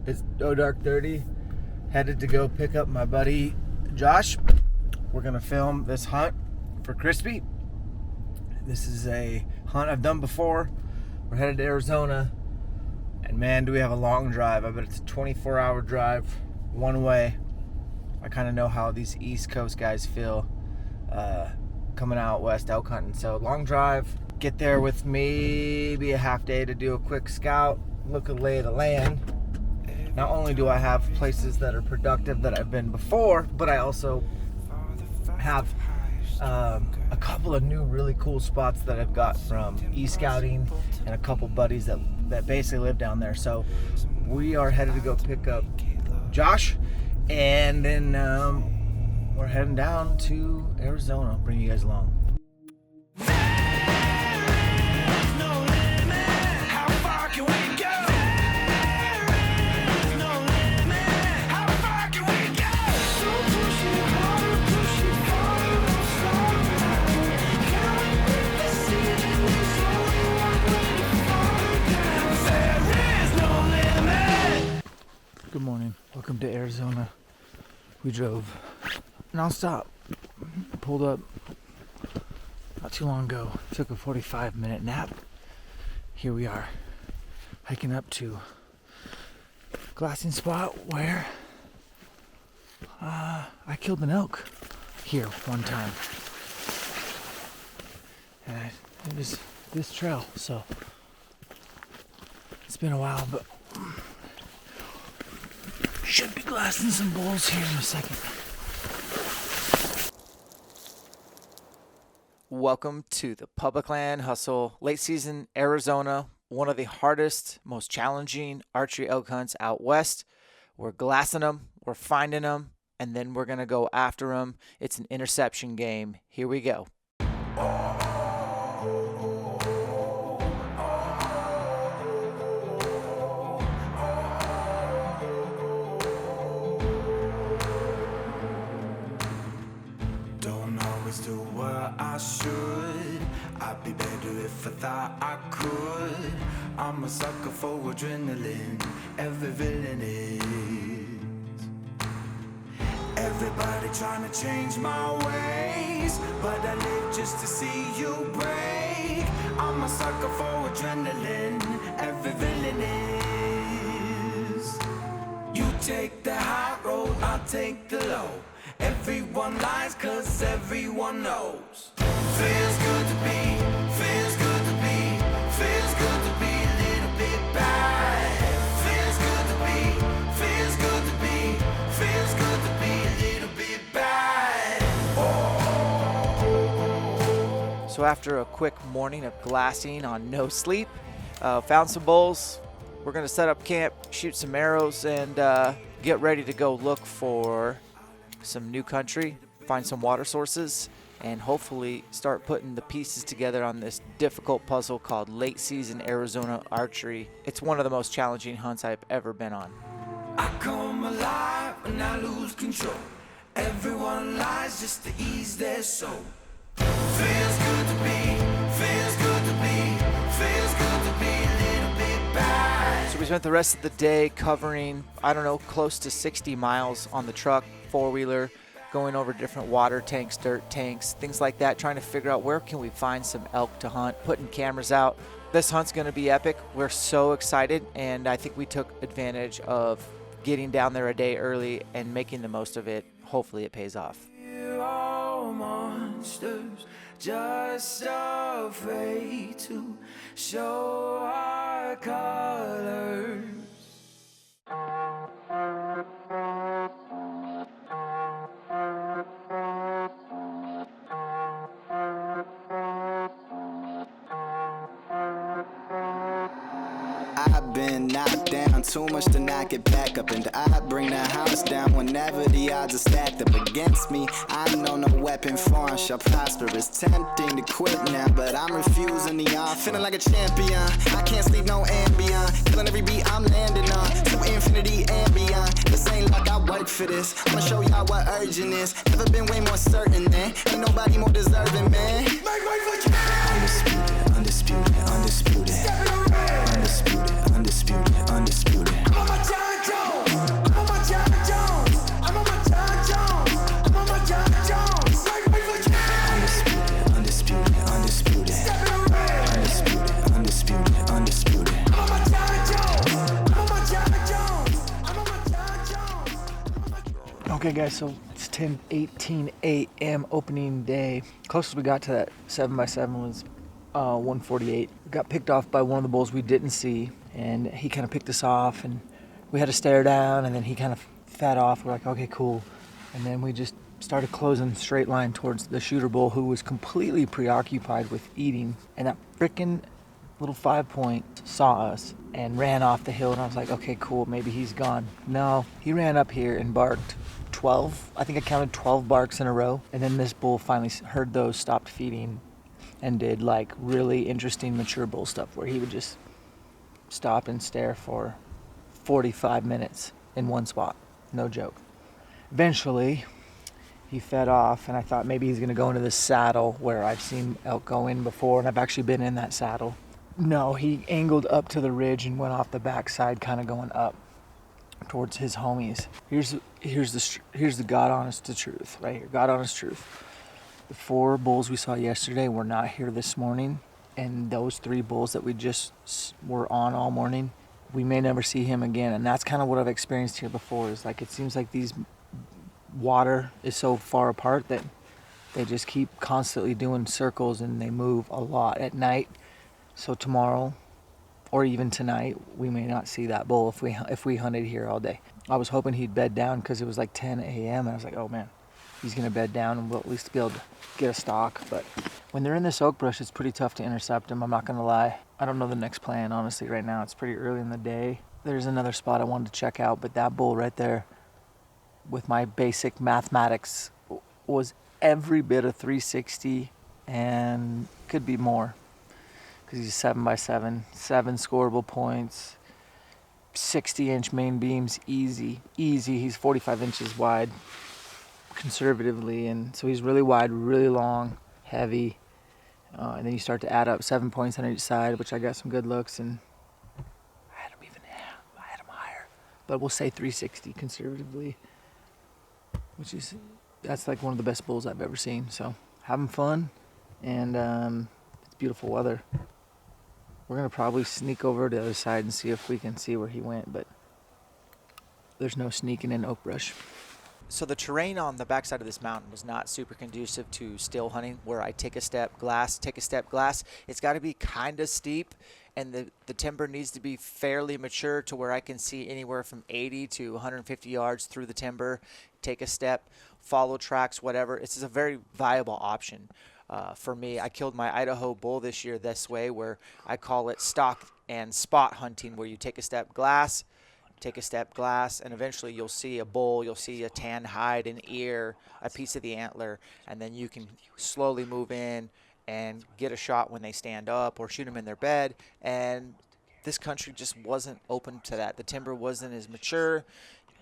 It's dark 30. Headed to go pick up my buddy Josh. We're gonna film this hunt for Crispy. This is a hunt I've done before. We're headed to Arizona, and man, do we have a long drive. I bet it's a 24-hour drive one way. I kind of know how these East Coast guys feel coming out west elk hunting. So long drive. Get there with maybe a half day to do a quick scout, look at the lay of the land. Not only do I have places that are productive that I've been before, but I also have a couple of new really cool spots that I've got from e-scouting and a couple buddies that basically live down there. So we are headed to go pick up Josh, and then we're heading down to Arizona. I'll bring you guys along. Good morning. Welcome to Arizona. We drove nonstop. Pulled up not too long ago. Took a 45-minute nap. Here we are, hiking up to a glassing spot where I killed an elk here one time. And it was this trail, so it's been a while, but should be glassing some bulls here in a second. Welcome to the Public Land Hustle, late season Arizona, one of the hardest, most challenging archery elk hunts out west. We're glassing them, we're finding them, and then we're gonna go after them. It's an interception game. Here we go. Do what I should. I'd be better if I thought I could. I'm a sucker for adrenaline. Every villain is. Everybody trying to change my ways, but I live just to see you break. I'm a sucker for adrenaline. Every villain is. You take the high road, I'll take the low. Everyone lies cause everyone knows. Feels good to be, feels good to be, feels good to be a little bit bad. Feels good to be, feels good to be, feels good to be a little bit bad. Oh. So after a quick morning of glassing on no sleep, found some bulls. We're gonna set up camp, shoot some arrows, and get ready to go look for some new country, find some water sources, and hopefully start putting the pieces together on this difficult puzzle called late season Arizona archery. It's one of the most challenging hunts I've ever been on. I come alive when I lose control. Everyone lies just to ease their soul. Feels good to be, feels good to be, feels good to be a little bit bad. So we spent the rest of the day covering, I don't know, close to 60 miles on the truck, four-wheeler, going over different water tanks, dirt tanks, things like that, trying to figure out where can we find some elk to hunt, putting cameras out. This hunt's going to be epic. We're so excited, and I think we took advantage of getting down there a day early and making the most of it. Hopefully it pays off. We're all monsters, just afraid to show our colors. I've been knocked down too much to knock it back up, and I bring the house down whenever the odds are stacked up against me. I know no weapon form shall prosper. It's tempting to quit now, but I'm refusing the offer. Feeling like a champion, I can't sleep no Ambien. Killing every beat I'm landing on, to infinity and beyond. This ain't like I work for this. I'ma show y'all what urgent is. Never been way more certain, man. Ain't nobody more deserving, man. Make way for you. Undisputed, undisputed, undisputed. Undisputed, undisputed, undisputed. I'm a giant. Okay guys, so it's 10:18 a.m. opening day. Closest we got to that 7x7 was 148. We got picked off by one of the bulls we didn't see, and he kind of picked us off, and we had to stare down, and then he kind of fed off. We're like, okay, cool. And then we just started closing straight line towards the shooter bull, who was completely preoccupied with eating. And that freaking little 5-point saw us and ran off the hill, and I was like, okay, cool, maybe he's gone. No, he ran up here and barked 12. I think I counted 12 barks in a row. And then this bull finally heard those, stopped feeding, and did like really interesting mature bull stuff where he would just stop and stare for 45 minutes in one spot. No joke. Eventually, he fed off, and I thought maybe he's going to go into this saddle where I've seen elk go in before, and I've actually been in that saddle. No, he angled up to the ridge and went off the backside, kind of going up towards his homies. Here's the God honest to truth right here. God honest truth. The 4 bulls we saw yesterday were not here this morning, and those 3 bulls that we just were on all morning, we may never see him again. And that's kind of what I've experienced here before, is like it seems like these water is so far apart that they just keep constantly doing circles, and they move a lot at night. So tomorrow, or even tonight, we may not see that bull if we hunted here all day. I was hoping he'd bed down because it was like 10 a.m. and I was like, oh man, he's gonna bed down and we'll at least be able to get a stalk. But when they're in this oak brush, it's pretty tough to intercept them, I'm not gonna lie. I don't know the next plan, honestly, right now. It's pretty early in the day. There's another spot I wanted to check out, but that bull right there, with my basic mathematics, was every bit of 360 and could be more. Because he's 7x7, 7 scoreable points, 60-inch main beams, easy. He's 45 inches wide, conservatively, and so he's really wide, really long, heavy. And then you start to add up 7 points on each side, which I got some good looks, and I had him higher. But we'll say 360 conservatively, that's like one of the best bulls I've ever seen. So having fun, and it's beautiful weather. We're gonna probably sneak over to the other side and see if we can see where he went, but there's no sneaking in oak brush. So the terrain on the backside of this mountain was not super conducive to still hunting, where I take a step, glass, take a step, glass. It's got to be kind of steep, and the timber needs to be fairly mature to where I can see anywhere from 80 to 150 yards through the timber, take a step, follow tracks, whatever. It's a very viable option. For me, I killed my Idaho bull this year this way, where I call it stock and spot hunting, where you take a step, glass, and eventually you'll see a bull, you'll see a tan hide, an ear, a piece of the antler, and then you can slowly move in and get a shot when they stand up or shoot them in their bed. And this country just wasn't open to that. The timber wasn't as mature,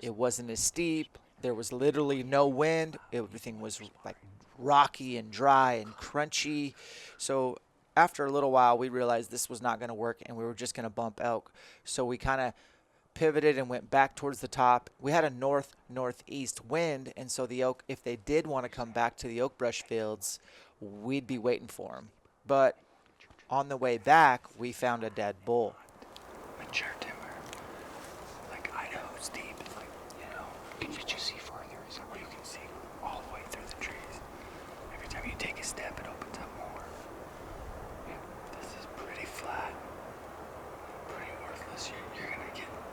it wasn't as steep, there was literally no wind, everything was like rocky and dry and crunchy. So after a little while, we realized this was not going to work, and we were just going to bump elk. So we kind of pivoted and went back towards the top. We had a northeast wind, and so the elk, if they did want to come back to the oak brush fields, we'd be waiting for them. But on the way back, we found a dead bull. Mature timber, like Idaho's deep. Like, did you see further? Is that where you can see all the way through the trees? Every time you take a step, it opens up more. Yeah, this is pretty flat, pretty worthless.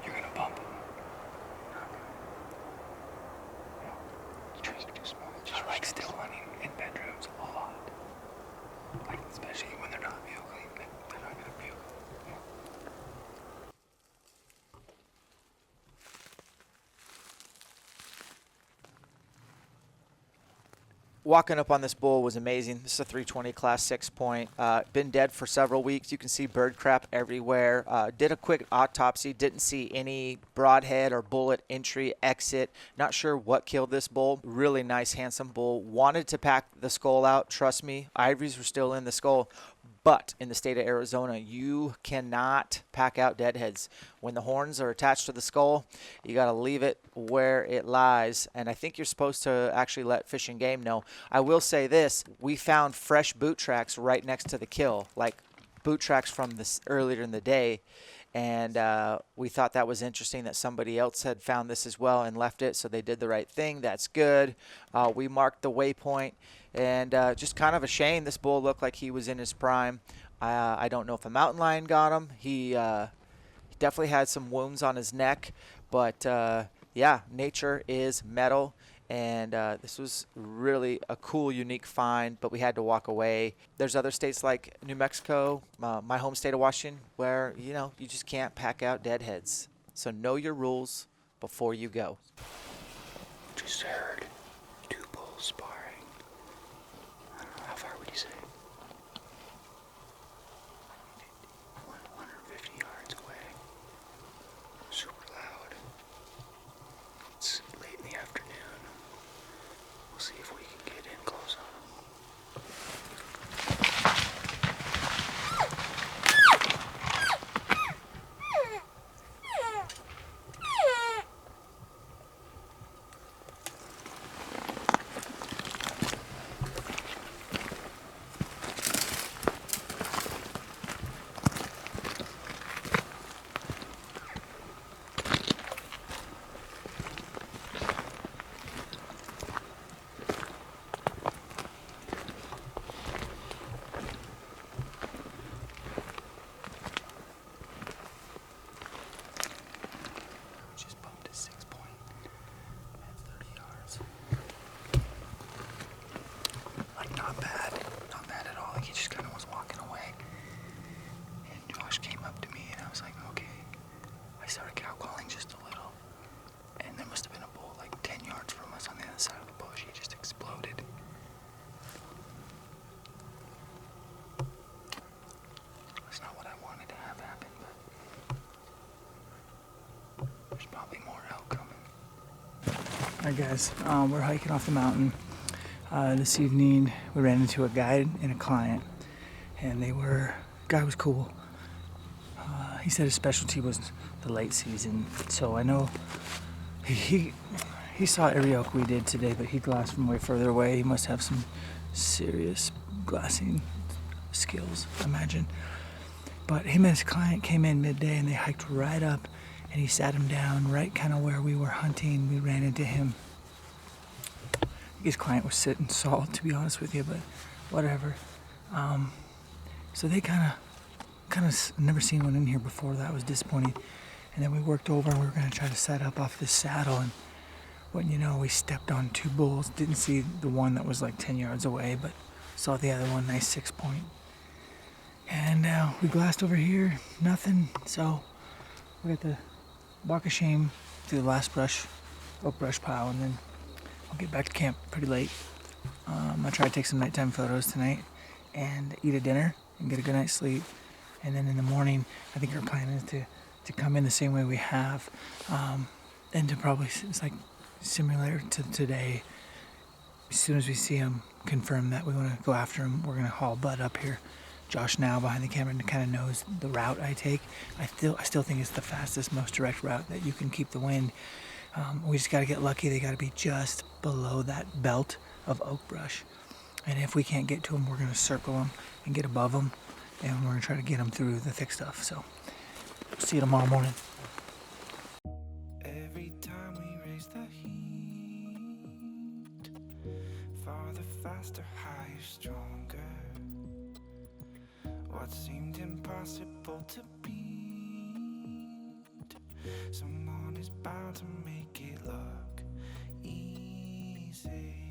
You're gonna bump them. The trees are too small. I like still hunting in bedrooms a lot. Like, especially when they're not bugling. They're not gonna bugle. Walking up on this bull was amazing. This is a 320 class 6-point. Been dead for several weeks. You can see bird crap everywhere. Did a quick autopsy. Didn't see any broadhead or bullet entry, exit. Not sure what killed this bull. Really nice, handsome bull. Wanted to pack the skull out. Trust me, ivories were still in the skull. But in the state of Arizona, you cannot pack out deadheads. When the horns are attached to the skull, you got to leave it where it lies. And I think you're supposed to actually let Fish and Game know. I will say this, we found fresh boot tracks right next to the kill, like boot tracks from this earlier in the day. And we thought that was interesting that somebody else had found this as well and left it, so they did the right thing. That's good. We marked the waypoint, and just kind of a shame. This bull looked like he was in his prime. I don't know if a mountain lion got him. He definitely had some wounds on his neck, but yeah, nature is metal. And this was really a cool, unique find, but we had to walk away. There's other states like New Mexico, my home state of Washington, where, you know, you just can't pack out dead heads. So know your rules before you go. Just heard 2 bulls sparring. I don't know, how far would you say? 150 yards away. Super loud. It's late in the afternoon. We'll see if we can get in close on them. Just bumped his 6 point at 30 yards. Like, not bad at all. Like, he just kind of was walking away. And Josh came up to me, and I was like, okay. I started cow calling just a little. And there must have been a bull like 10 yards from us on the other side of the bush. He just exploded. That's not what I wanted to have happen, but there's probably more elk coming. Alright guys, we're hiking off the mountain. This evening we ran into a guide and a client, and guy was cool. He said his specialty was the late season, so I know he saw every elk we did today, but he glassed from way further away. He must have some serious glassing skills, I imagine. But him and his client came in midday, and they hiked right up, and he sat him down right kind of where we were hunting. We ran into him. I think his client was sitting salt, to be honest with you, but whatever. So they kind of never seen one in here before. That was disappointing. And then we worked over, and we were going to try to set up off this saddle, and when you know, we stepped on 2 bulls. Didn't see the one that was like 10 yards away, but saw the other one, nice 6 point. And we glassed over here, nothing. So we got the walk of shame through the last oak brush pile, and then I'll get back to camp pretty late. I'll try to take some nighttime photos tonight and eat a dinner and get a good night's sleep. And then in the morning, I think our plan is to come in the same way we have, and to probably, it's like similar to today. As soon as we see him, confirm that we want to go after him, we're going to haul Bud up here. Josh now behind the camera kind of knows the route I take. I still think it's the fastest, most direct route that you can keep the wind. We just got to get lucky. They got to be just below that belt of oak brush. And if we can't get to them, we're going to circle them and get above them. And we're going to try to get them through the thick stuff. So, see you tomorrow morning. Every time we raise the heat, farther, faster, higher, stronger. What seemed impossible to beat, someone is bound to make it look easy.